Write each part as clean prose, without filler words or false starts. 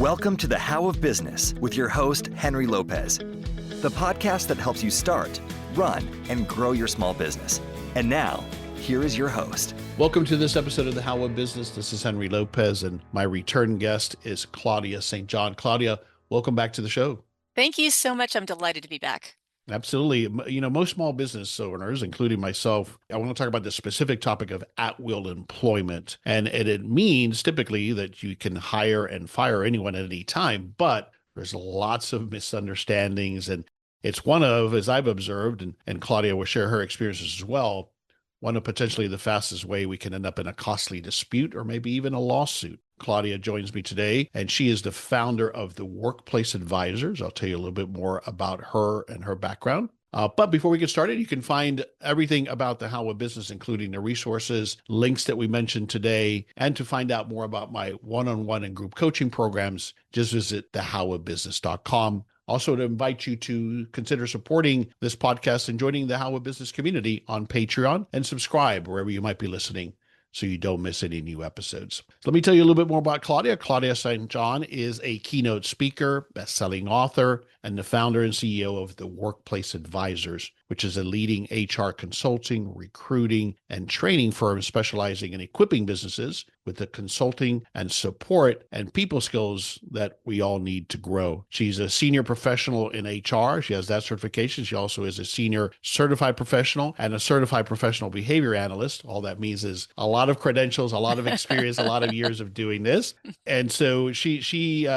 Welcome to the How of Business with your host, Henry Lopez, the podcast that helps you start, run, and grow your small business. And now, here is your host. Welcome to this episode of the How of Business. This is Henry Lopez, and my return guest is Claudia St. Claudia, welcome back to the show. Thank you so much. I'm delighted to be back. Absolutely. You know, most small business owners, including myself, I want to talk about the specific topic of at-will employment. And it means typically that you can hire and fire anyone at any time, but there's lots of misunderstandings. And it's one of, as I've observed, and Claudia will share her experiences as well, one of potentially the fastest way we can end up in a costly dispute or maybe even a lawsuit. Claudia joins me today, and she is the founder of the Workplace Advisors. I'll tell you a little bit more about her and her background. But before we get started, you can find everything about the How of Business, including the resources, links that we mentioned today, and to find out more about my one-on-one and group coaching programs, just visit thehowofbusiness.com. Also, to invite you to consider supporting this podcast and joining the How of Business community on Patreon and subscribe wherever you might be listening, so you don't miss any new episodes. So let me tell you a little bit more about Claudia. Claudia St. is a keynote speaker, best-selling author, and the founder and CEO of the Workplace Advisors, which is a leading HR consulting, recruiting, and training firm specializing in equipping businesses with the consulting and support and people skills that we all need to grow. She's a senior professional in HR. She has that certification. She also is a senior certified professional and a certified professional behavior analyst. All that means is a lot of credentials, a lot of experience, a lot of years of doing this. And so she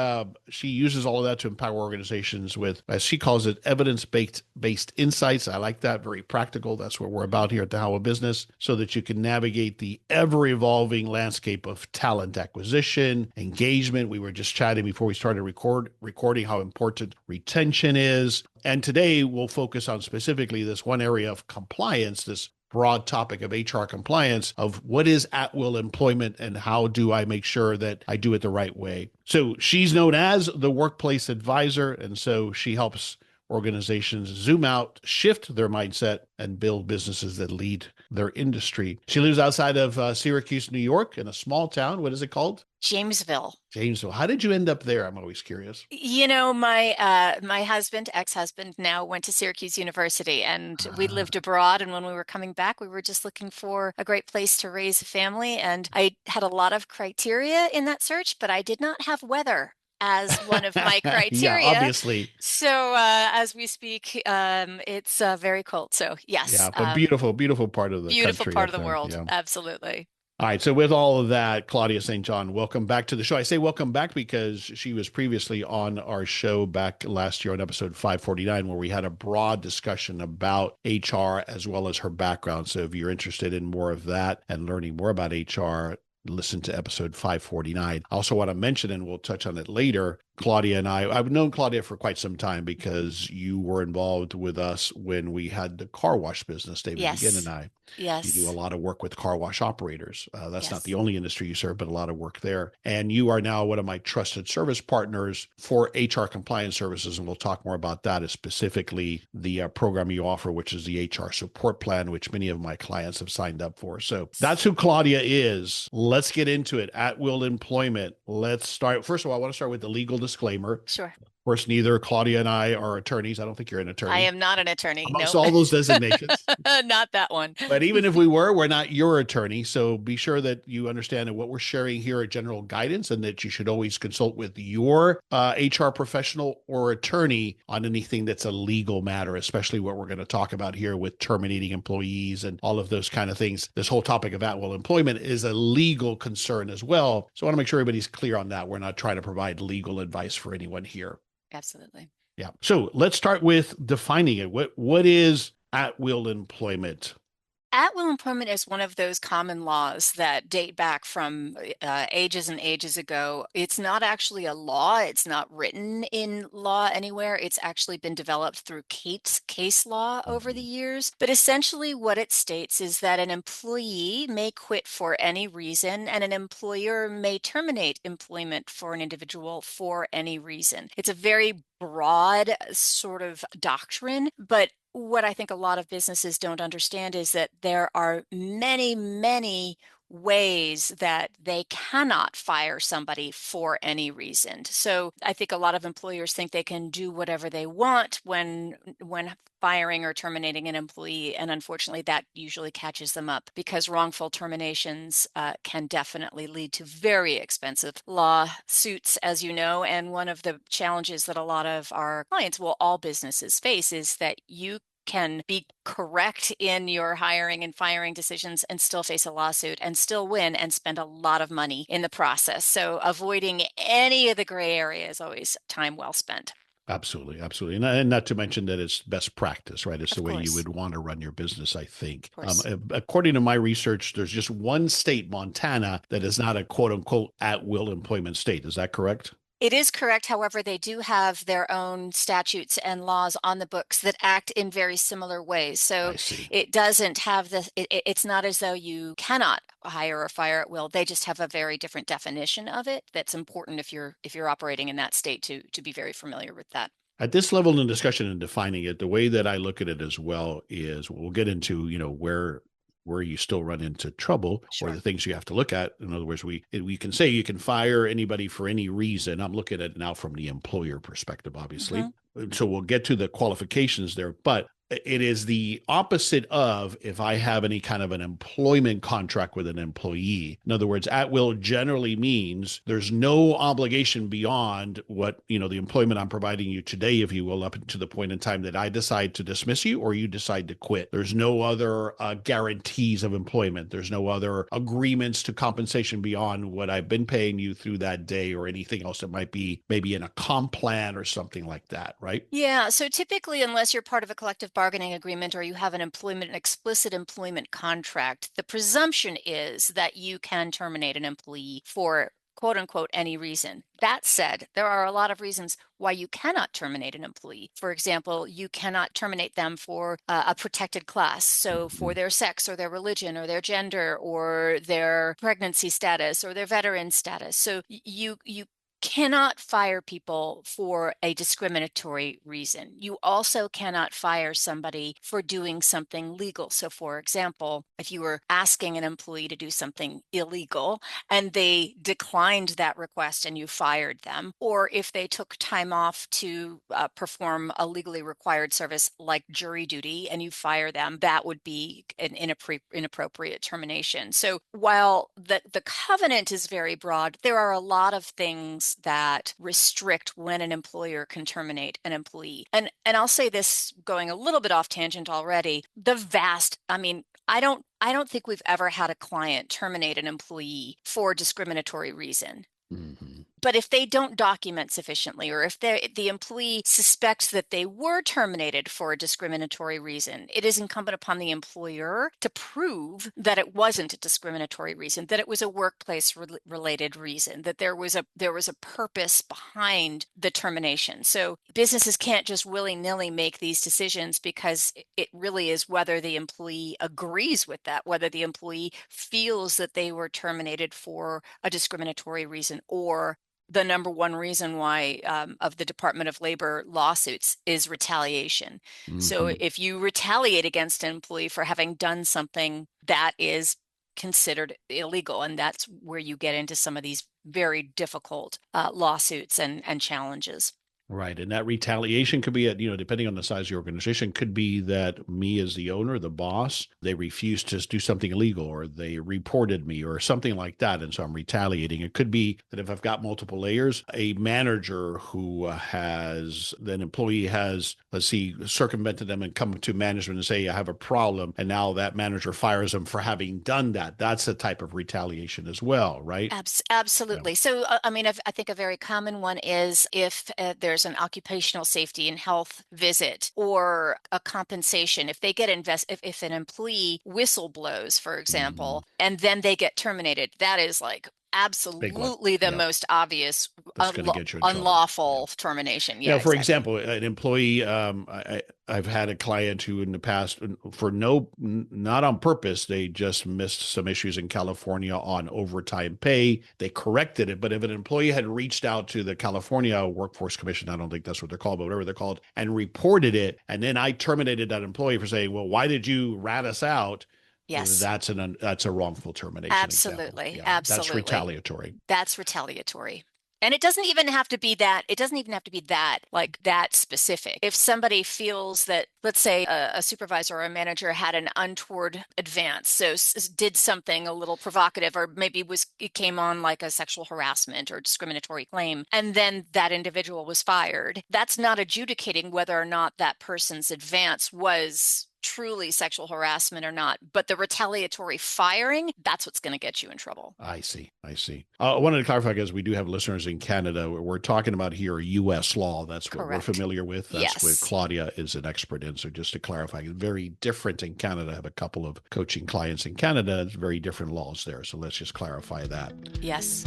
uses all of that to empower organizations with, as she calls it, evidence-based insights. I like that, very practical. That's what we're about here at the How of Business, so that you can navigate the ever-evolving landscape of talent acquisition, engagement. We were just chatting before we started recording how important retention is. And today we'll focus on specifically this one area of compliance, this broad topic of HR compliance, of what is at-will employment and how do I make sure that I do it the right way. So she's known as the Workplace Advisor, and so she helps organizations zoom out, shift their mindset, and build businesses that lead their industry. She lives outside of Syracuse, New York, in a small town. What is it called? Jamesville. How did you end up there? I'm always curious. You know, my husband, ex-husband, now went to Syracuse University, and we lived abroad. And when we were coming back, we were just looking for a great place to raise a family. And I had a lot of criteria in that search, but I did not have weather as one of my criteria. Yeah, obviously. So as we speak, it's very cold. So yes. Yeah, but beautiful part of the beautiful country. part of the world. Yeah. Absolutely. All right. So with all of that, Claudia St. welcome back to the show. I say welcome back because she was previously on our show back last year on episode 549, where we had a broad discussion about HR as well as her background. So if you're interested in more of that and learning more about HR, listen to episode 549. I also want to mention, and we'll touch on it later, Claudia and I've known Claudia for quite some time because you were involved with us when we had the car wash business, David McGinn and I. Yes. You do a lot of work with car wash operators. That's Yes. not the only industry you serve, but a lot of work there. And you are now one of my trusted service partners for HR compliance services. And we'll talk more about that, as specifically the program you offer, which is the HR support plan, which many of my clients have signed up for. So that's who Claudia is. Let's get into it. At-will employment. Let's start. First of all, I want to start with the legal disclaimer. Sure. Of course, neither Claudia and I are attorneys. I don't think you're an attorney. I am not an attorney. Amongst Nope. all those designations. Not that one. But even if we were, we're not your attorney. So be sure that you understand that what we're sharing here are general guidance, and that you should always consult with your HR professional or attorney on anything that's a legal matter, especially what we're going to talk about here with terminating employees and all of those kind of things. This whole topic of at-will employment is a legal concern as well. So I want to make sure everybody's clear on that. We're not trying to provide legal advice for anyone here. Absolutely. Yeah. So let's start with defining it. What is at-will employment? At-will employment is one of those common laws that date back from ages and ages ago. It's not actually a law. It's not written in law anywhere. It's actually been developed through case law over the years. But essentially what it states is that an employee may quit for any reason, and an employer may terminate employment for an individual for any reason. It's a very broad sort of doctrine, but what I think a lot of businesses don't understand is that there are many, many ways that they cannot fire somebody for any reason. So I think a lot of employers think they can do whatever they want when firing or terminating an employee, and unfortunately that usually catches them up, because wrongful terminations can definitely lead to very expensive lawsuits, as you know. And one of the challenges that a lot of our clients, well, all businesses face, is that you can be correct in your hiring and firing decisions and still face a lawsuit and still win and spend a lot of money in the process. So avoiding any of the gray area is always time well spent. Absolutely, absolutely. And not to mention that it's best practice, right? It's the Of way you course, would want to run your business, I think. of course. According to my research, there's just one state, Montana, that is not a quote unquote at will employment state. Is that correct? It is correct. However, they do have their own statutes and laws on the books that act in very similar ways. So I see. it doesn't have it's not as though you cannot hire or fire at will. They just have a very different definition of it. That's important if you're operating in that state to be very familiar with that. At this level in discussion and defining it, the way that I look at it as well is we'll get into, where you still run into trouble or the Sure. things you have to look at. In other words, we can say you can fire anybody for any reason. I'm looking at it now from the employer perspective, obviously. Mhm. So we'll get to the qualifications there, but it is the opposite of if I have any kind of an employment contract with an employee. In other words, at will generally means there's no obligation beyond what, the employment I'm providing you today, if you will, up to the point in time that I decide to dismiss you or you decide to quit. There's no other guarantees of employment. There's no other agreements to compensation beyond what I've been paying you through that day or anything else that might be maybe in a comp plan or something like that, right? Yeah, so typically, unless you're part of a collective bargaining agreement or you have an explicit employment contract, the presumption is that you can terminate an employee for quote unquote any reason. That said, there are a lot of reasons why you cannot terminate an employee. For example, you cannot terminate them for a protected class. So for Mhm. their sex or their religion or their gender or their pregnancy status or their veteran status. So you cannot fire people for a discriminatory reason. You also cannot fire somebody for doing something legal. So, for example, if you were asking an employee to do something illegal and they declined that request and you fired them, or if they took time off to perform a legally required service like jury duty and you fire them, that would be an inappropriate termination. So, while the covenant is very broad, there are a lot of things that restrict when an employer can terminate an employee. And I'll say this, going a little bit off tangent already, I don't think we've ever had a client terminate an employee for a discriminatory reason. Mhm. But if they don't document sufficiently, or if the employee suspects that they were terminated for a discriminatory reason, it is incumbent upon the employer to prove that it wasn't a discriminatory reason, that it was a workplace related reason, that there was a purpose behind the termination. So businesses can't just willy-nilly make these decisions, because it really is whether the employee agrees with that, whether the employee feels that they were terminated for a discriminatory reason, or the number one reason why of the Department of Labor lawsuits is retaliation. So Mhm. if you retaliate against an employee for having done something that is considered illegal, and that's where you get into some of these very difficult lawsuits and challenges. Right. And that retaliation could be depending on the size of your organization, could be that me as the owner, the boss, they refused to do something illegal or they reported me or something like that. And so I'm retaliating. It could be that if I've got multiple layers, a manager who an employee has, let's see, circumvented them and come to management and say, I have a problem. And now that manager fires them for having done that. That's a type of retaliation as well, right? Yeah. Absolutely. So, I think a very common one is if there's an occupational safety and health visit or a compensation. If they get if an employee whistle blows, for Mhm. example, and then they get terminated, that is like Big one. absolutely the Yeah. most obvious That's going to get you in trouble. Yeah. unlawful termination. Yeah, For exactly. example, an employee, I've had a client who in the past, for not on purpose, they just missed some issues in California on overtime pay. They corrected it. But if an employee had reached out to the California Workforce Commission, I don't think that's what they're called, but whatever they're called, and reported it, and then I terminated that employee for saying, well, why did you rat us out? Yes. that's a wrongful termination example. Absolutely. Yeah, that's Absolutely. retaliatory. That's retaliatory. And it doesn't even have to be that, it doesn't even have to be that, like that specific. If somebody feels that, let's say a supervisor or a manager had an untoward advance, so did something a little provocative, or maybe it came on like a sexual harassment or discriminatory claim, and then that individual was fired, that's not adjudicating whether or not that person's advance was truly sexual harassment or not. But the retaliatory firing, that's what's going to get you in trouble. I see. I see. I wanted to clarify because we do have listeners in Canada. We're talking about here U.S. law. That's what we're Correct. familiar with. That's what Yes. Claudia is an expert in. So just to clarify, it's very different in Canada. I have a couple of coaching clients in Canada. It's very different laws there. So let's just clarify that. Yes.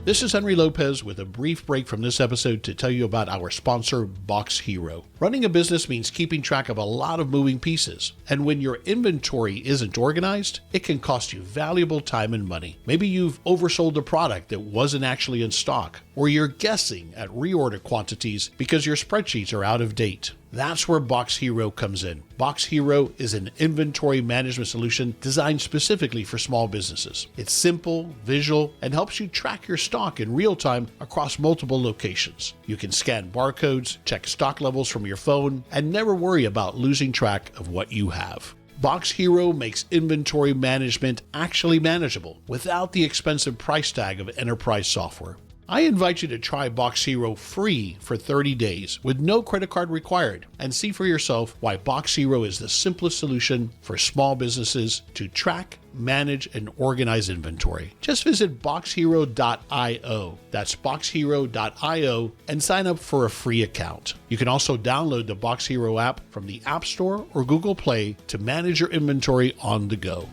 This is Henry Lopez with a brief break from this episode to tell you about our sponsor, Box Hero. Running a business means keeping track of a lot of moving pieces, and when your inventory isn't organized, it can cost you valuable time and money. Maybe you've oversold a product that wasn't actually in stock, or you're guessing at reorder quantities because your spreadsheets are out of date. That's where Box Hero comes in. Box Hero is an inventory management solution designed specifically for small businesses. It's simple, visual, and helps you track your stock in real time across multiple locations. You can scan barcodes, check stock levels from your phone, and never worry about losing track of what you have. Box Hero makes inventory management actually manageable without the expensive price tag of enterprise software. I invite you to try Box Hero free for 30 days with no credit card required, and see for yourself why Box Hero is the simplest solution for small businesses to track, manage, and organize inventory. Just visit boxhero.io. That's boxhero.io and sign up for a free account. You can also download the Box Hero app from the App Store or Google Play to manage your inventory on the go.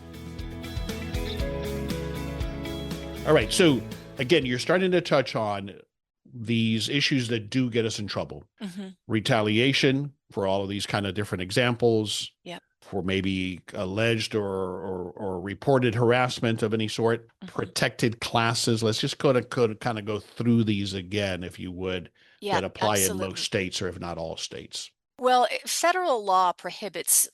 All right, so again, you're starting to touch on these issues that do get us in trouble. Mm-hmm. Retaliation for all of these kind of different examples. Yep. For maybe alleged or reported harassment of any sort. Mm-hmm. Protected classes. Let's just kind of go through these again, if you would, that apply absolutely. in most states, or if not all states. Well, federal law prohibits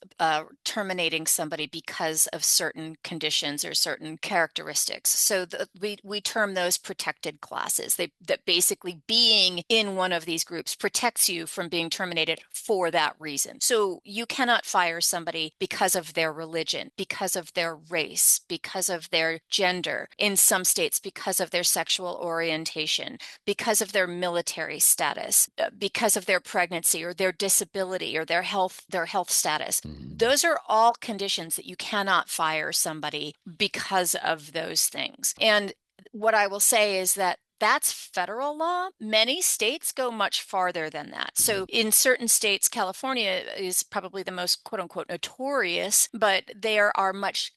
terminating somebody because of certain conditions or certain characteristics. So we term those protected classes. That basically being in one of these groups protects you from being terminated for that reason. So you cannot fire somebody because of their religion, because of their race, because of their gender, in some states because of their sexual orientation, because of their military status, because of their pregnancy or their disability or their health status. Mm-hmm. Those are all conditions that you cannot fire somebody because of those things. And what I will say is that that's federal law. Many states go much farther than that. So in certain states, California is probably the most quote unquote notorious, but there are much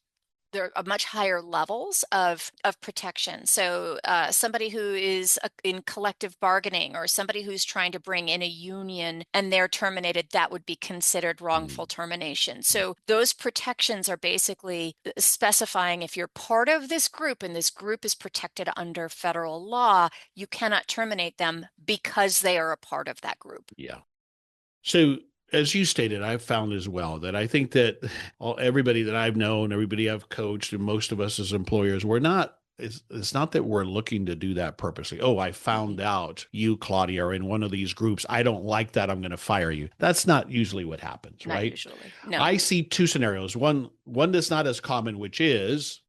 higher levels of protection. So somebody who is in collective bargaining, or somebody who's trying to bring in a union and they're terminated, that would be considered wrongful termination. So those protections are basically specifying if you're part of this group and this group is protected under federal law, you cannot terminate them because they are a part of that group. Yeah. So as you stated, I've found as well that I think that everybody that I've known, everybody I've coached, and most of us as employers, it's not that we're looking to do that purposely. Oh, I found out you, Claudia, are in one of these groups. I don't like that. I'm going to fire you. That's not usually what happens, Not right? Usually. No. I see two scenarios. One that's not as common, which is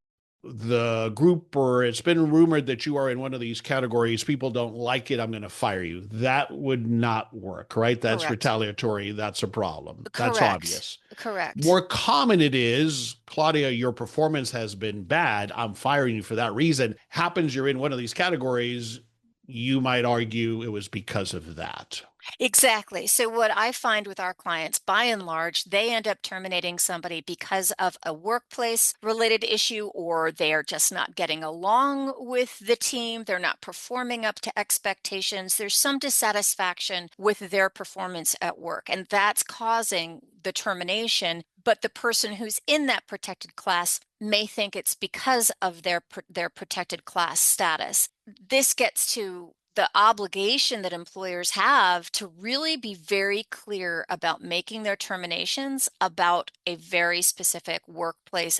the group, or it's been rumored that you are in one of these categories. People don't like it. I'm going to fire you. That would not work, right? That's Correct. Retaliatory. That's a problem. Correct. That's obvious. Correct. More common it is, Claudia, your performance has been bad. I'm firing you for that reason. Happens you're in one of these categories. You might argue it was because of that. Exactly. So what I find with our clients, by and large, they end up terminating somebody because of a workplace related issue, or they're just not getting along with the team. They're not performing up to expectations. There's some dissatisfaction with their performance at work, and that's causing the termination. But the person who's in that protected class may think it's because of their protected class status. This gets to the obligation that employers have to really be very clear about making their terminations about a very specific workplace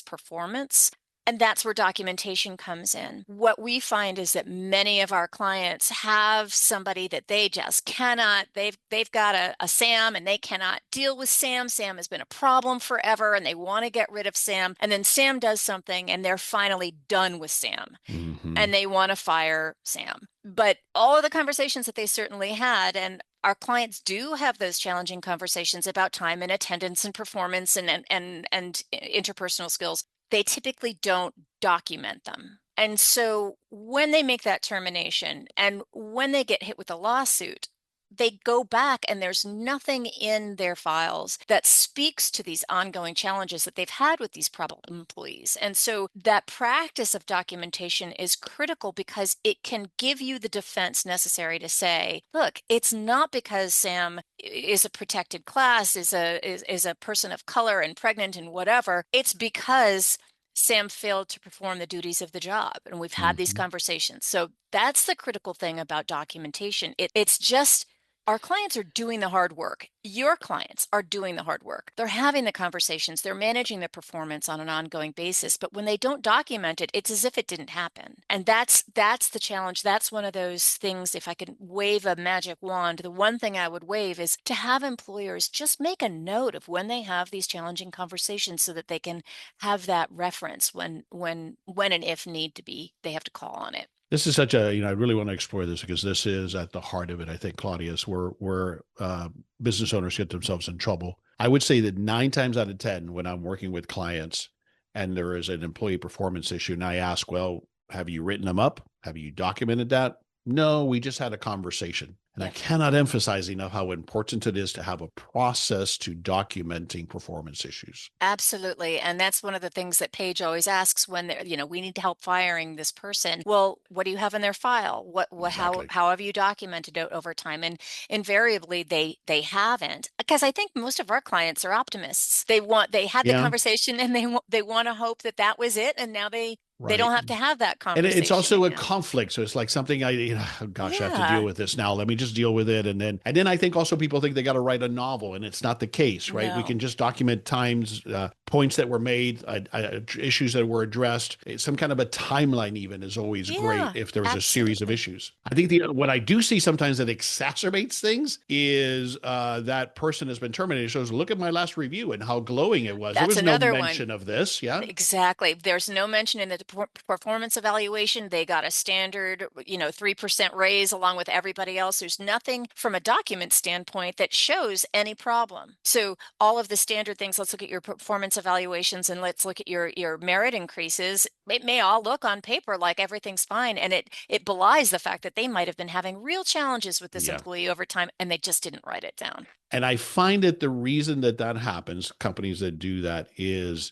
performance. And that's where documentation comes in. What we find is that many of our clients have somebody that they just cannot, they've got a Sam and they cannot deal with Sam. Sam has been a problem forever and they want to get rid of Sam. And then Sam does something and they're finally done with Sam and they want to fire Sam. But all of the conversations that they certainly had, and our clients do have those challenging conversations about time and attendance and performance and interpersonal skills. They typically don't document them. And so when they make that termination and when they get hit with a lawsuit, they go back and there's nothing in their files that speaks to these ongoing challenges that they've had with these problem employees. And so that practice of documentation is critical because it can give you the defense necessary to say, look, it's not because Sam is a protected class, is a person of color and pregnant and whatever. It's because Sam failed to perform the duties of the job. And we've had these conversations. So that's the critical thing about documentation. It's just our clients are doing the hard work. Your clients are doing the hard work. They're having the conversations. They're managing their performance on an ongoing basis. But when they don't document it, it's as if it didn't happen. And that's the challenge. That's one of those things. If I could wave a magic wand, the one thing I would wave is to have employers just make a note of when they have these challenging conversations so that they can have that reference when and if need to be, they have to call on it. This is such a, I really want to explore this because this is at the heart of it, I think, Claudia, is where business owners get themselves in trouble. I would say that 9 times out of 10, when I'm working with clients and there is an employee performance issue, and I ask, well, have you written them up? Have you documented that? No, we just had a conversation. And I cannot emphasize enough how important it is to have a process to documenting performance issues. Absolutely. And that's one of the things that Paige always asks when they're, we need help firing this person. Well, what do you have in their file? Exactly. How have you documented it over time? And invariably they haven't, because I think most of our clients are optimists. They had the Yeah, conversation and they want to hope that that was it. And now they right. don't have to have that And it's conversation also a again. conflict. So it's like something oh, gosh, I have to deal Yeah. with this now. Let me just deal with it. And then I think also people think they got to write a novel, and it's not the case, right? We No. can just document times, points that were made, issues that were addressed. Some kind of a timeline even is always great Yeah, if there's a series of absolutely. issues. I think what I do see sometimes that exacerbates things is that person has been terminated. Shows, look at my last review and how glowing it was. There That's was no another one. mention of this. Yeah. Exactly. There's no mention in the performance evaluation. They got a standard, 3% raise along with everybody else. There's nothing from a document standpoint that shows any problem. So all of the standard things, let's look at your performance evaluations and let's look at your merit increases. It may all look on paper like everything's fine. And it belies the fact that they might have been having real challenges with this Yeah. employee over time and they just didn't write it down. And I find that the reason that happens, companies that do that, is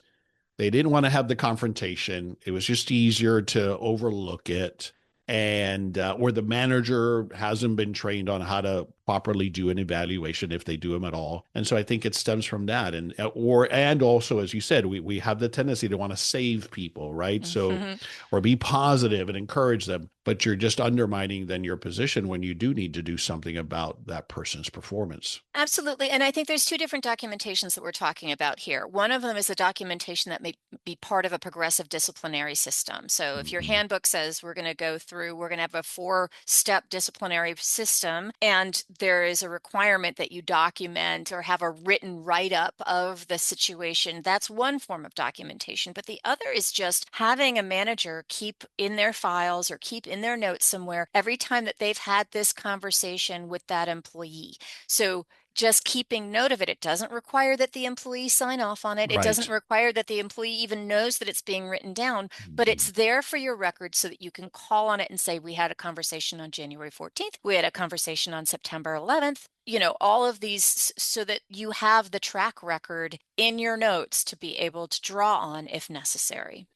they didn't want to have the confrontation. It was just easier to overlook it. And or the manager hasn't been trained on how to properly do an evaluation if they do them at all. And so I think it stems from that. And also, as you said, we have the tendency to want to save people, right? So, Mhm. or be positive and encourage them, but you're just undermining then your position when you do need to do something about that person's performance. Absolutely. And I think there's two different documentations that we're talking about here. One of them is the documentation that may be part of a progressive disciplinary system. So if your Mhm. handbook says we're going to have a 4-step disciplinary system, and there is a requirement that you document or have a written write-up of the situation, that's one form of documentation. But the other is just having a manager keep in their files or keep in their notes somewhere every time that they've had this conversation with that employee. So just keeping note of it. It doesn't require that the employee sign off on it. It doesn't Right. require that the employee even knows that it's being written down, but Mhm. it's there for your record so that you can call on it and say, we had a conversation on January 14th. We had a conversation on September 11th. All of these so that you have the track record in your notes to be able to draw on if necessary.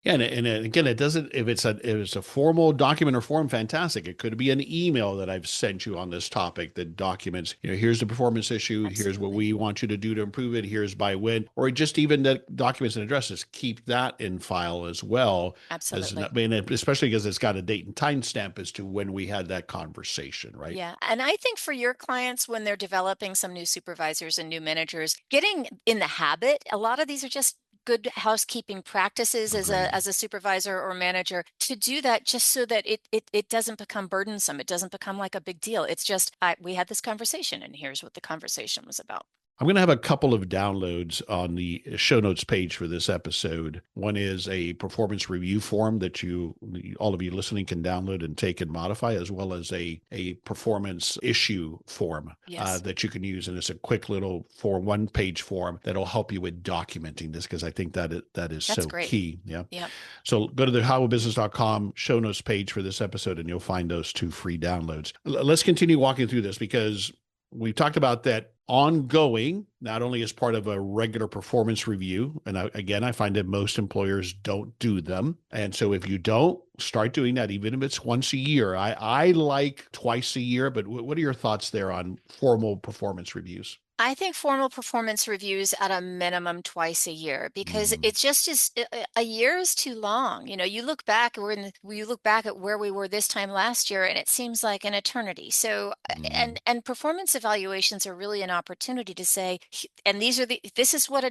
Yeah, and again, it doesn't. If it's a formal document or form, fantastic. It could be an email that I've sent you on this topic that documents. Here's the performance issue. Here's what Absolutely. we want you to do to improve it. Here's by when, or just even the documents and addresses. Keep that in file as well as, I Absolutely. mean, especially because it's got a date and time stamp as to when we had that conversation, right? Yeah. And I think for your clients, when they're developing some new supervisors and new managers, getting in the habit, a lot of these are just good housekeeping practices as Agreed. a supervisor or manager to do that just so that it doesn't become burdensome. It doesn't become like a big deal. It's just we had this conversation and here's what the conversation was about. I'm going to have a couple of downloads on the show notes page for this episode. One is a performance review form that all of you listening, can download and take and modify, as well as a performance issue form Yes. that you can use. And it's a quick little one-page form that'll help you with documenting this, because I think that is That's so great. key. Yeah. Yep. So go to the howbusiness.com show notes page for this episode, and you'll find those two free downloads. Let's continue walking through this, because we talked about that ongoing, not only as part of a regular performance review. And again, I find that most employers don't do them. And so if you don't, start doing that, even if it's once a year. I like twice a year, but what are your thoughts there on formal performance reviews? I think formal performance reviews at a minimum twice a year because Mhm. it's just is a year is too long. You look back, you look back at where we were this time last year, and it seems like an eternity. So, Mhm. and performance evaluations are really an opportunity to say, and this is what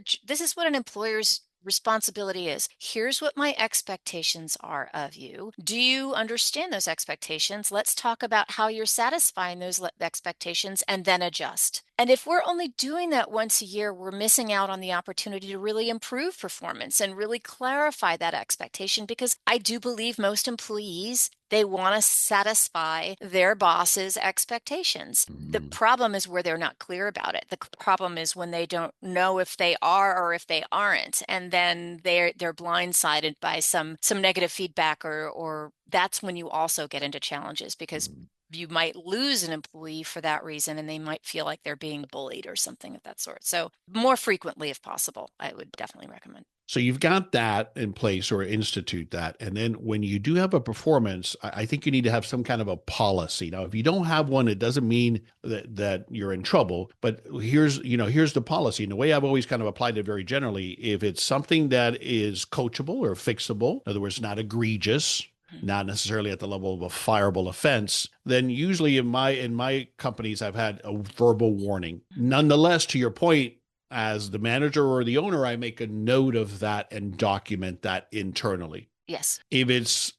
an employer's responsibility is. Here's what my expectations are of you. Do you understand those expectations? Let's talk about how you're satisfying those expectations and then adjust. And if we're only doing that once a year, we're missing out on the opportunity to really improve performance and really clarify that expectation, because I do believe most employees, they want to satisfy their boss's expectations. The Mhm. problem is where they're not clear about it. The problem is when they don't know if they are or if they aren't, and then they're blindsided by some negative feedback, or that's when you also get into challenges, because Mhm. you might lose an employee for that reason, and they might feel like they're being bullied or something of that sort. So more frequently, if possible, I would definitely recommend. So you've got that in place, or institute that. And then when you do have a performance, I think you need to have some kind of a policy. Now, if you don't have one, it doesn't mean that you're in trouble. But here's the policy. And the way I've always kind of applied it very generally, if it's something that is coachable or fixable, in other words, not egregious, Mhm. not necessarily at the level of a fireable offense, then usually in my companies, I've had a verbal warning. Mhm. Nonetheless, to your point, as the manager or the owner, I make a note of that and document that internally. Yes. If it's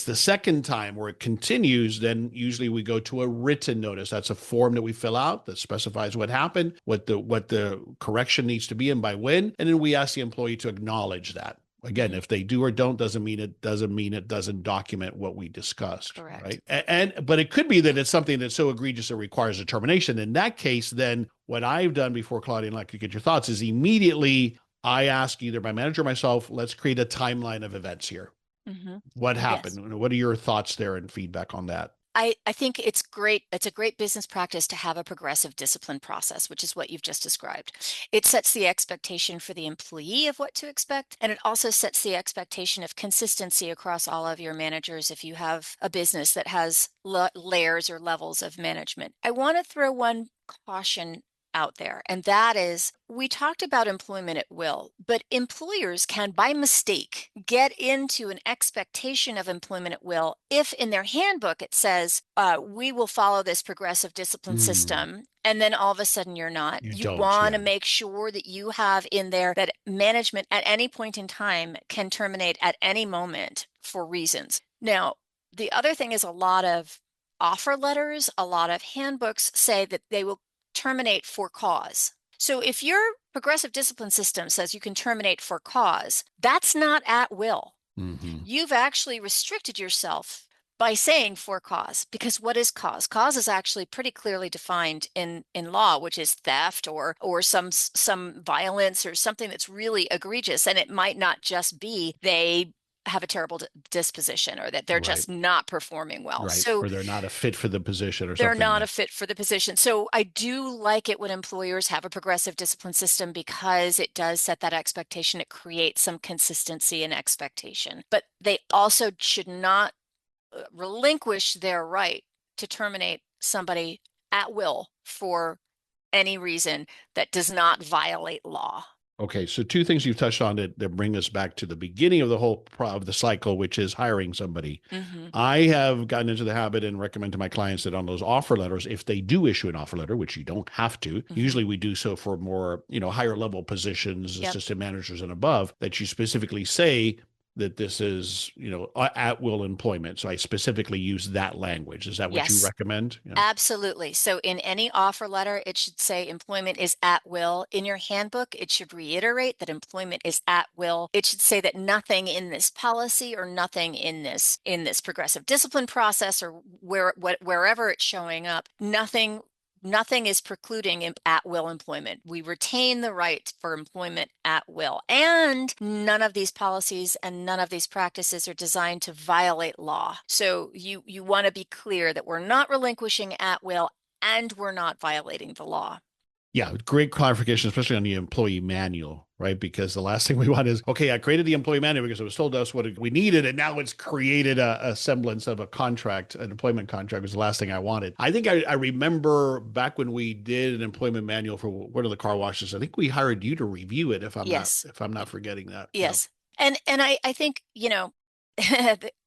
the second time where it continues, then usually we go to a written notice. That's a form that we fill out that specifies what happened, what the correction needs to be, and by when. And then we ask the employee to acknowledge that. Again, Mhm. if they do or don't, doesn't document what we discussed, Correct. right? But it could be that it's something that's so egregious it requires a termination. In that case, then what I've done before, Claudia, and I could get your thoughts, is immediately I ask either my manager or myself, let's create a timeline of events here. Hmm. What Yes. happened? What are your thoughts there and feedback on that? I think it's great. It's a great business practice to have a progressive discipline process, which is what you've just described. It sets the expectation for the employee of what to expect, and it also sets the expectation of consistency across all of your managers if you have a business that has layers or levels of management. I want to throw one caution out there, and that is we talked about employment at will, but employers can, by mistake, get into an expectation of employment at will if in their handbook it says, we will follow this progressive discipline Hmm. system. And then all of a sudden you're not. You You don't, want to yeah. make sure that you have in there that management at any point in time can terminate at any moment for reasons. Now, the other thing is a lot of offer letters, a lot of handbooks say that they will terminate for cause. So if your progressive discipline system says you can terminate for cause, that's not at will. Hmm. You've actually restricted yourself by saying for cause, because what is cause? Cause is actually pretty clearly defined in law, which is theft or some violence or something that's really egregious. And it might not just be they have a terrible disposition, or that they're Right. just not performing well. Right. So Or they're not a fit for the position or they're something. not Yeah. a fit for the position. So I do like it when employers have a progressive discipline system, because it does set that expectation. It creates some consistency and expectation. But they also should not relinquish their right to terminate somebody at will for any reason that does not violate law. Okay, so two things you've touched on that bring us back to the beginning of the whole of the cycle, which is hiring somebody. Mm-hmm. I have gotten into the habit and recommend to my clients that on those offer letters, if they do issue an offer letter, which you don't have to, usually we do so for more, higher level positions, Yep. assistant managers and above, that you specifically say that this is, at will employment. So I specifically use that language. Is that what you Yes. recommend? Yeah. Absolutely. So in any offer letter, it should say employment is at will. In your handbook, it should reiterate that employment is at will. It should say that nothing in this policy or nothing in this progressive discipline process, or wherever it's showing up, nothing is precluding at will employment. We retain the right for employment at will. And none of these policies and none of these practices are designed to violate law. So you want to be clear that we're not relinquishing at will and we're not violating the law. Yeah, great clarification, especially on the employee manual, right? Because the last thing we want is, okay, I created the employee manual because it was told us what we needed, and now it's created a semblance of a contract, an employment contract was the last thing I wanted. I think I remember back when we did an employment manual for one of the car washes, I think we hired you to review it, Yes. if I'm not forgetting that. Yes. And I think,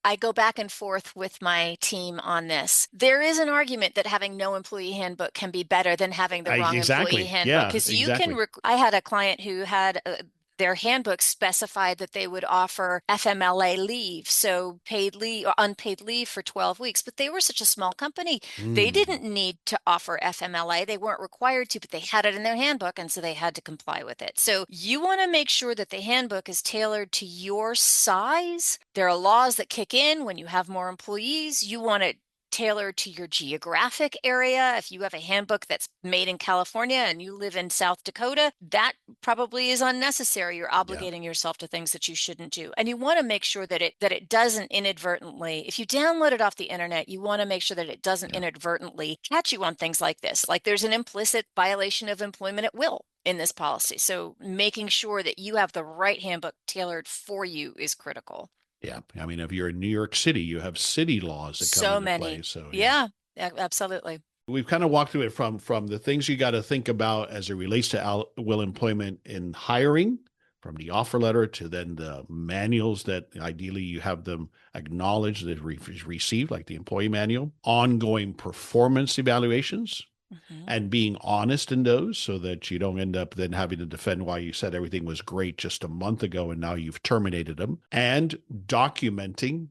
I go back and forth with my team on this. There is an argument that having no employee handbook can be better than having the wrong employee Exactly. handbook, Yeah, because exactly. I had a client who had their handbook specified that they would offer FMLA leave, so paid leave or unpaid leave for 12 weeks. But they were such a small company. They Mm, didn't need to offer FMLA. They weren't required to, but they had it in their handbook, and so they had to comply with it. So you want to make sure that the handbook is tailored to your size. There are laws that kick in when you have more employees. You want it tailored to your geographic area. If you have a handbook that's made in California and you live in South Dakota, that probably is unnecessary. You're yeah. obligating yourself to things that you shouldn't do. And you want to make sure that it doesn't inadvertently, if you download it off the internet, you want to make sure that it doesn't inadvertently catch you on things like this. Like there's an implicit violation of employment at will in this policy. So making sure that you have the right handbook tailored for you is critical. Yeah. I mean, if you're in New York City, you have city laws that come So into play. many. So Yeah, absolutely. we've kind of walked through it from the things you got to think about as it relates to will employment in hiring, from the offer letter to then the manuals that ideally you have them acknowledge that received, like the employee manual, ongoing performance evaluations, and being honest in those so that you don't end up then having to defend why you said everything was great just a month ago and now you've terminated them, and documenting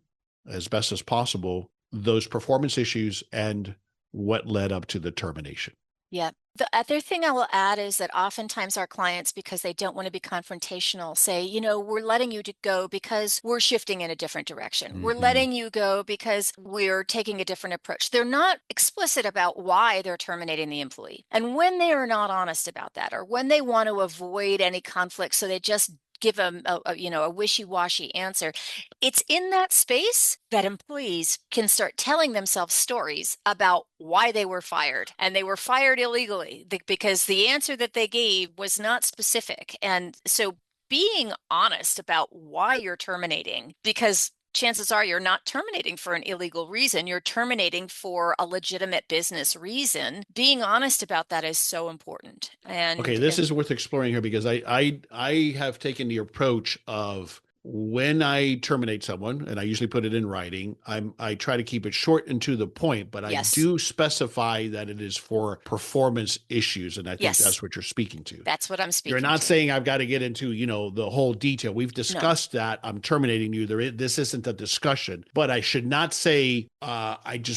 as best as possible those performance issues and what led up to the termination. Yeah. The other thing I will add is that oftentimes our clients, because they don't want to be confrontational, say, we're letting you go because we're shifting in a different direction. We're Mm-hmm. letting you go because we're taking a different approach. They're not explicit about why they're terminating the employee. And when they are not honest about that, or when they want to avoid any conflict, so they just give them a wishy-washy answer, it's in that space that employees can start telling themselves stories about why they were fired, and they were fired illegally because the answer that they gave was not specific. And so being honest about why you're terminating, because chances are you're not terminating for an illegal reason, you're terminating for a legitimate business reason. Being honest about that is so important. Okay, this is worth exploring here because I have taken the approach of when I terminate someone, and I usually put it in writing, I try to keep it short and to the point, but I Yes. do specify that it is for performance issues, and I think Yes. that's what you're speaking to. That's what I'm speaking You're not to. saying I've got to get into, the whole detail. We've discussed that. I'm terminating you. This isn't a discussion, but I should not say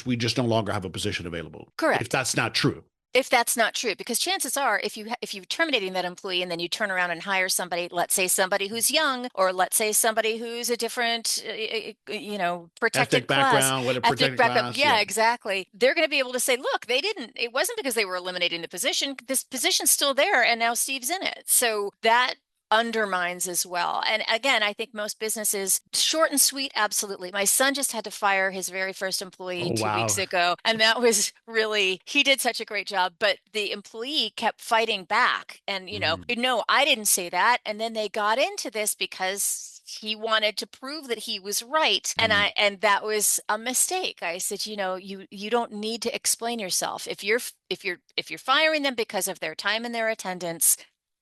we just no longer have a position available. Correct. If that's not true. If that's not true, because chances are, if you're terminating that employee and then you turn around and hire somebody, let's say somebody who's young, or let's say somebody who's a different, protected Ethnic class, background, what a protected class. yeah, exactly. They're going to be able to say, look, it wasn't because they were eliminating the position. This position's still there, and now Steve's in it. So that undermines as well. And again, I think most businesses, short and sweet, absolutely. My son just had to fire his very first employee Oh, 2 weeks wow. ago. And that was really, he did such a great job, but the employee kept fighting back. And, no, I didn't say that. And then they got into this because he wanted to prove that he was right. And that was a mistake. I said, you don't need to explain yourself. If you're firing them because of their time and their attendance,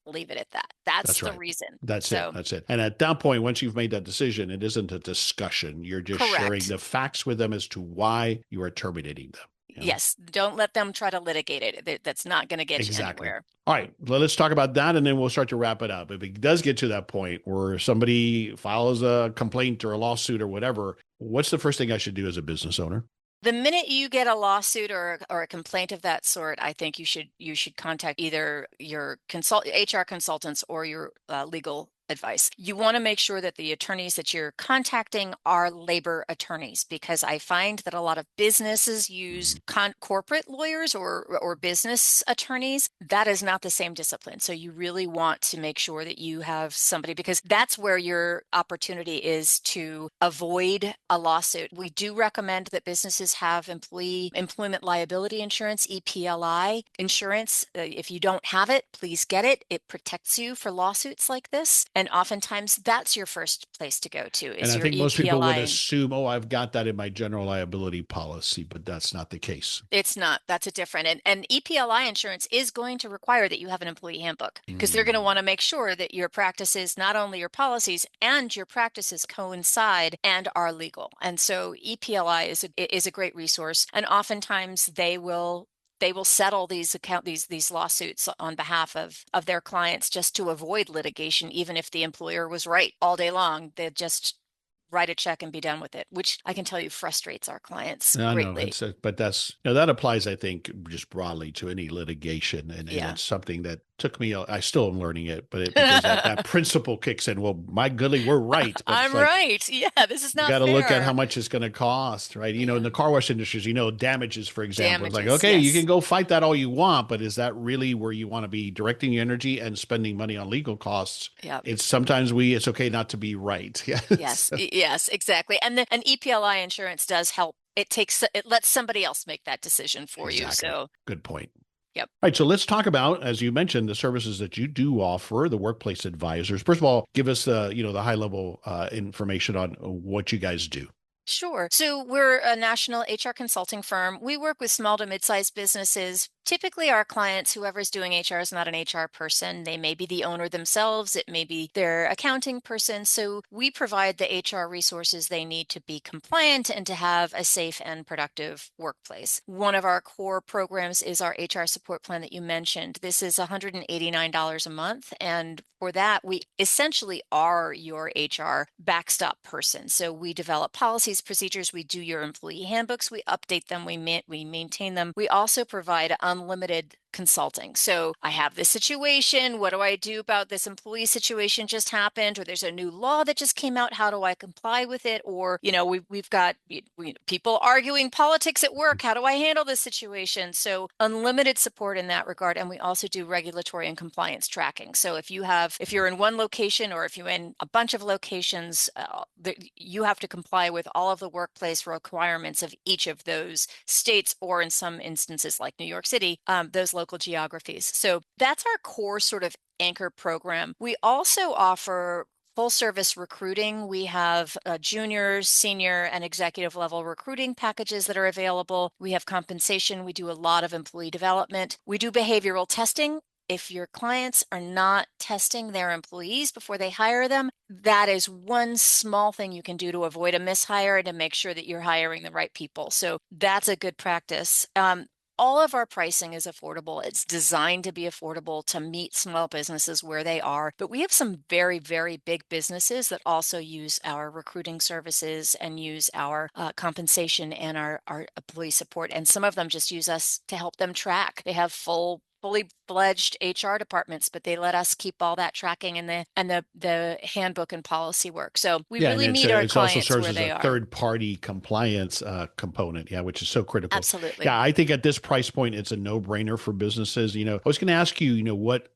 leave it at that. That's That's the right. reason. That's it. So, That's it. And at that point, once you've made that decision, it isn't a discussion. You're just sharing correct. the facts with them as to why you are terminating them. Yes, don't let them try to litigate it. That's not going to get you Exactly. anywhere. All right. Well, let's talk about that and then we'll start to wrap it up. If it does get to that point where somebody files a complaint or a lawsuit or whatever, what's the first thing I should do as a business owner? The minute you get a lawsuit or a complaint of that sort, I think you should contact either your HR consultants or your legal advice. You want to make sure that the attorneys that you're contacting are labor attorneys, because I find that a lot of businesses use corporate lawyers or business attorneys. That is not the same discipline. So you really want to make sure that you have somebody, because that's where your opportunity is to avoid a lawsuit. We do recommend that businesses have employment liability insurance, EPLI insurance. If you don't have it, please get it. It protects you for lawsuits like this. And oftentimes that's your first place to go to And is I your think most people would EPLI. assume, oh, I've got that in my general liability policy, but that's not the case. It's not. That's a different. And EPLI insurance is going to require that you have an employee handbook, because they're going to want to make sure that your practices, not only your policies and your practices, coincide and are legal. And so EPLI is a great resource. And oftentimes they will settle these lawsuits on behalf of their clients, just to avoid litigation, even if the employer was right all day long. They just write a check and be done with it, which I can tell you frustrates our clients I know greatly. but that's, that applies, I think, just broadly to any litigation. And Yeah. it's something that took me, I still am learning it, but because that principle kicks in, well, my goodly, we're right. But it's I'm like, right. Yeah, this is you not got to look at how fair. much it's going to cost, right? In Yeah. the car wash industries, damages, for example. It's like, Damages. okay, you can Yes. go fight that all you want, but is that really where you want to be directing your energy and spending money on legal costs? Yeah. It's sometimes it's okay not to be right. Yes. Yes. Yes, exactly. And EPLI insurance does help. It lets somebody else make that decision for you. Exactly. So, Good point. yep. All right, so let's talk about, as you mentioned, the services that you do offer, the workplace advisors. First of all, give us the high level information on what you guys do. Sure. So we're a national HR consulting firm. We work with small to mid-sized businesses. Typically, our clients, whoever's doing HR, is not an HR person. They may be the owner themselves. It may be their accounting person. So we provide the HR resources they need to be compliant and to have a safe and productive workplace. One of our core programs is our HR support plan that you mentioned. This is $189 a month. And for that, we essentially are your HR backstop person. So we develop policies, procedures, we do your employee handbooks, we update them, we maintain them. We also provide unlimited consulting. So I have this situation. What do I do about this employee situation just happened? Or there's a new law that just came out. How do I comply with it? Or, we've got people arguing politics at work. How do I handle this situation? So unlimited support in that regard. And we also do regulatory and compliance tracking. So if you're in one location, or if you're in a bunch of locations, you have to comply with all of the workplace requirements of each of those states, or in some instances like New York City, those local geographies. So that's our core sort of anchor program. We also offer full service recruiting. We have junior, senior, and executive level recruiting packages that are available. We have compensation. We do a lot of employee development. We do behavioral testing. If your clients are not testing their employees before they hire them, that is one small thing you can do to avoid a mishire and to make sure that you're hiring the right people. So that's a good practice. All of our pricing is affordable. It's designed to be affordable to meet small businesses where they are. But we have some very, very big businesses that also use our recruiting services and use our compensation and our employee support. And some of them just use us to help them track. They have full fully fledged HR departments, but they let us keep all that tracking and the handbook and policy work. So we Yeah, and really meet our it's also clients serves where as they a are. third party compliance component, yeah, which is so critical. Absolutely. Yeah, I think at this price point, it's a no brainer for businesses. I was going to ask you,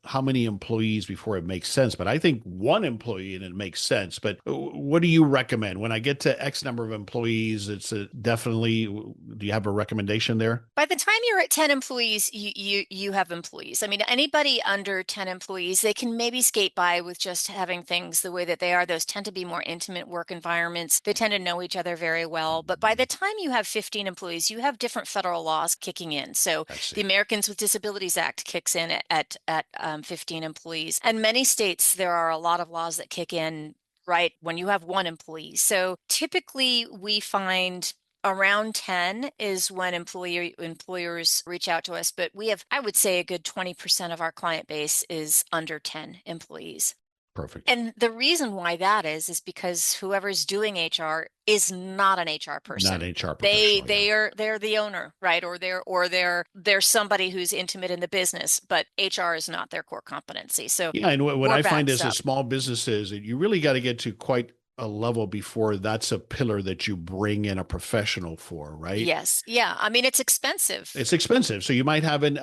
how many employees before it makes sense, but I think one employee and it makes sense. But what do you recommend when I get to X number of employees? It's definitely. Do you have a recommendation there? By the time you're at 10 employees, you have employees. I mean, anybody under 10 employees, they can maybe skate by with just having things the way that they are. Those tend to be more intimate work environments. They tend to know each other very well. But by the time you have 15 employees, you have different federal laws kicking in. So I the see. Americans with Disabilities Act kicks in at 15 employees. And many states, there are a lot of laws that kick in right when you have one employee. So typically we find around 10 is when employers reach out to us, but we have, I would say, a good 20% of our client base is under 10 employees. Perfect. And the reason why that is because whoever's doing HR is not an HR Not person. HR They professional, yeah. they're the owner, right? Or they're somebody who's intimate in the business, but HR is not their core competency. So Yeah, and what or I find backs as a up. small business is that you really got to get to quite a level before that's a pillar that you bring in a professional for, right? Yes. Yeah. I mean, it's expensive. It's expensive. So you might have an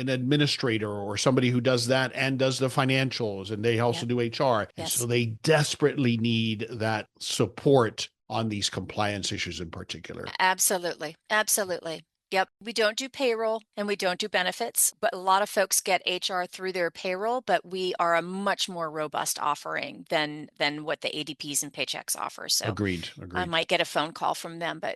administrator or somebody who does that and does the financials, and they also Yep. do HR. And so Yes. they desperately need that support on these compliance issues in particular. Absolutely. Absolutely. Yep. We don't do payroll and we don't do benefits, but a lot of folks get HR through their payroll, but we are a much more robust offering than what the ADPs and paychecks offer. So Agreed. I Agreed. might get a phone call from them, but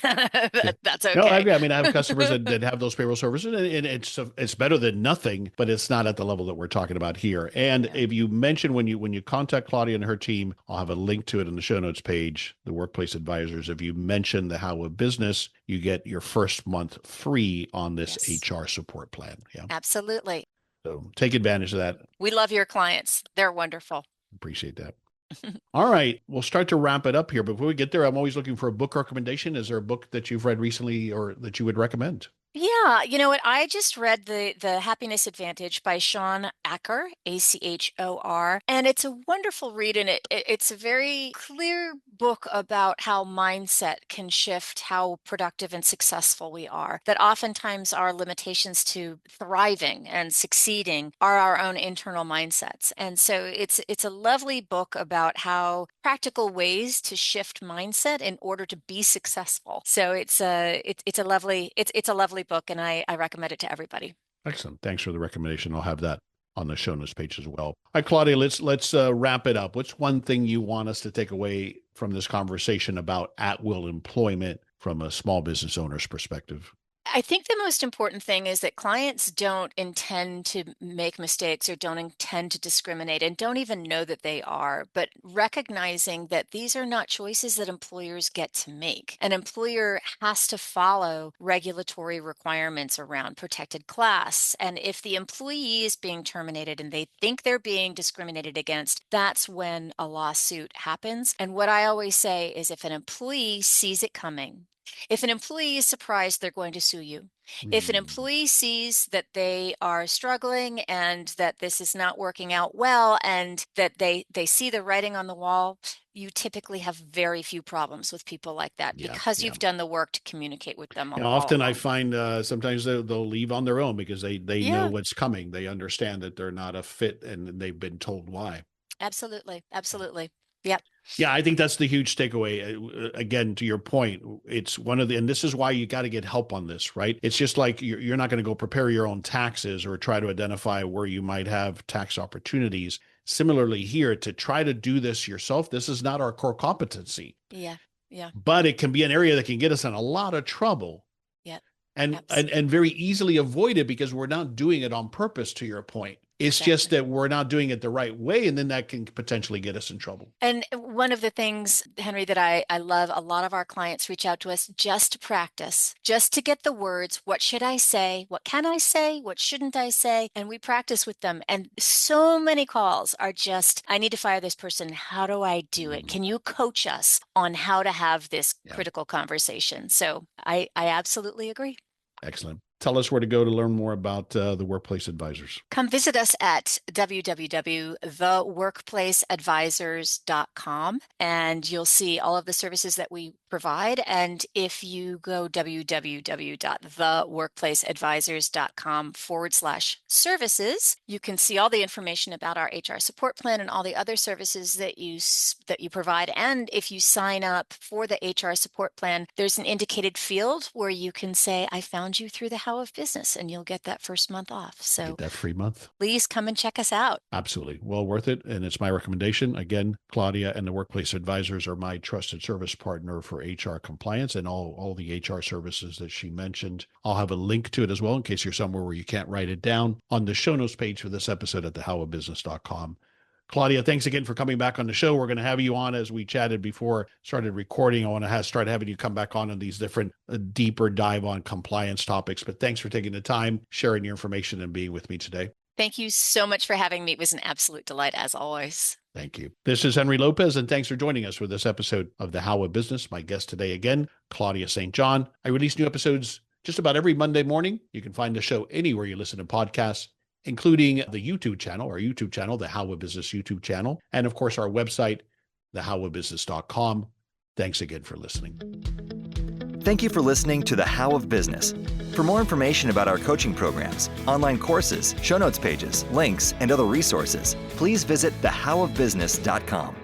Yeah. that's No, okay. I mean, I have customers that have those payroll services, and it's better than nothing, but it's not at the level that we're talking about here. And Yeah. if you mention when you contact Claudia and her team, I'll have a link to it in the show notes page, the Workplace Advisors. If you mention the How of Business, you get your first month free on this Yes. HR support plan. Yeah. Absolutely. So take advantage of that. We love your clients. They're wonderful. Appreciate that. All right. We'll start to wrap it up here. Before we get there, I'm always looking for a book recommendation. Is there a book that you've read recently or that you would recommend? Yeah, you know what? I just read the Happiness Advantage by Sean Acker, Achor, and it's a wonderful read, and it's a very clear book about how mindset can shift how productive and successful we are. That oftentimes our limitations to thriving and succeeding are our own internal mindsets. And so it's a lovely book about how practical ways to shift mindset in order to be successful. So it's a lovely book, and I recommend it to everybody. Excellent. Thanks for the recommendation. I'll have that on the show notes page as well. All right, Claudia, let's wrap it up. What's one thing you want us to take away from this conversation about at-will employment from a small business owner's perspective? I think the most important thing is that clients don't intend to make mistakes or don't intend to discriminate and don't even know that they are, but recognizing that these are not choices that employers get to make. An employer has to follow regulatory requirements around protected class. And if the employee is being terminated and they think they're being discriminated against, that's when a lawsuit happens. And what I always say is if an employee sees it coming, if an employee is surprised, they're going to sue you. If an Hmm. employee sees that they are struggling and that this is not working out well and that they see the writing on the wall, you typically have very few problems with people like that Yeah, because yeah. you've done the work to communicate with them all Often I along. find sometimes they'll leave on their own because they know Yeah, what's coming. They understand that they're not a fit and they've been told why. absolutely. Absolutely. Yep. Yeah, I think that's the huge takeaway. Again, to your point, it's one of the, and this is why you got to get help on this, right? It's just like you're not going to go prepare your own taxes or try to identify where you might have tax opportunities. Similarly, here, to try to do this yourself, this is not our core competency, Yeah. Yeah. but it can be an area that can get us in a lot of trouble Yep. and Abs- very easily avoided because we're not doing it on purpose, to your point. It's just exactly. that we're not doing it the right way, and then that can potentially get us in trouble. And one of the things, Henry, that I love, a lot of our clients reach out to us just to practice, just to get the words. What should I say? What can I say? What shouldn't I say? And we practice with them. And so many calls are just, I need to fire this person. How do I do it? Mhm. Can you coach us on how to have this Yeah. critical conversation? So I absolutely agree. Excellent. tell us where to go to learn more about the Workplace Advisors. Come visit us at www.theworkplaceadvisors.com, and you'll see all of the services that we provide. And if you go www.theworkplaceadvisors.com/services, you can see all the information about our HR support plan and all the other services that you provide. And if you sign up for the HR support plan, there's an indicated field where you can say, I found you through the How of Business, and you'll get that first month off. So get that free month. Please come and check us out. Absolutely. Well worth it. And it's my recommendation. Again, Claudia and the Workplace Advisors are my trusted service partner for HR compliance and all the HR services that she mentioned. I'll have a link to it as well in case you're somewhere where you can't write it down on the show notes page for this episode at thehowofbusiness.com. Claudia, thanks again for coming back on the show. We're going to have you on as we chatted before started recording. I want to start having you come back on these different deeper dive on compliance topics. But thanks for taking the time, sharing your information, and being with me today. Thank you so much for having me. It was an absolute delight, as always. Thank you. This is Henry Lopez, and thanks for joining us for this episode of The How of Business. My guest today again, Claudia St. John. I release new episodes just about every Monday morning. You can find the show anywhere you listen to podcasts, including the YouTube channel, the How of Business YouTube channel, and of course our website, thehowofbusiness.com. Thanks again for listening. Thank you for listening to The How of Business. For more information about our coaching programs, online courses, show notes pages, links, and other resources, please visit thehowofbusiness.com.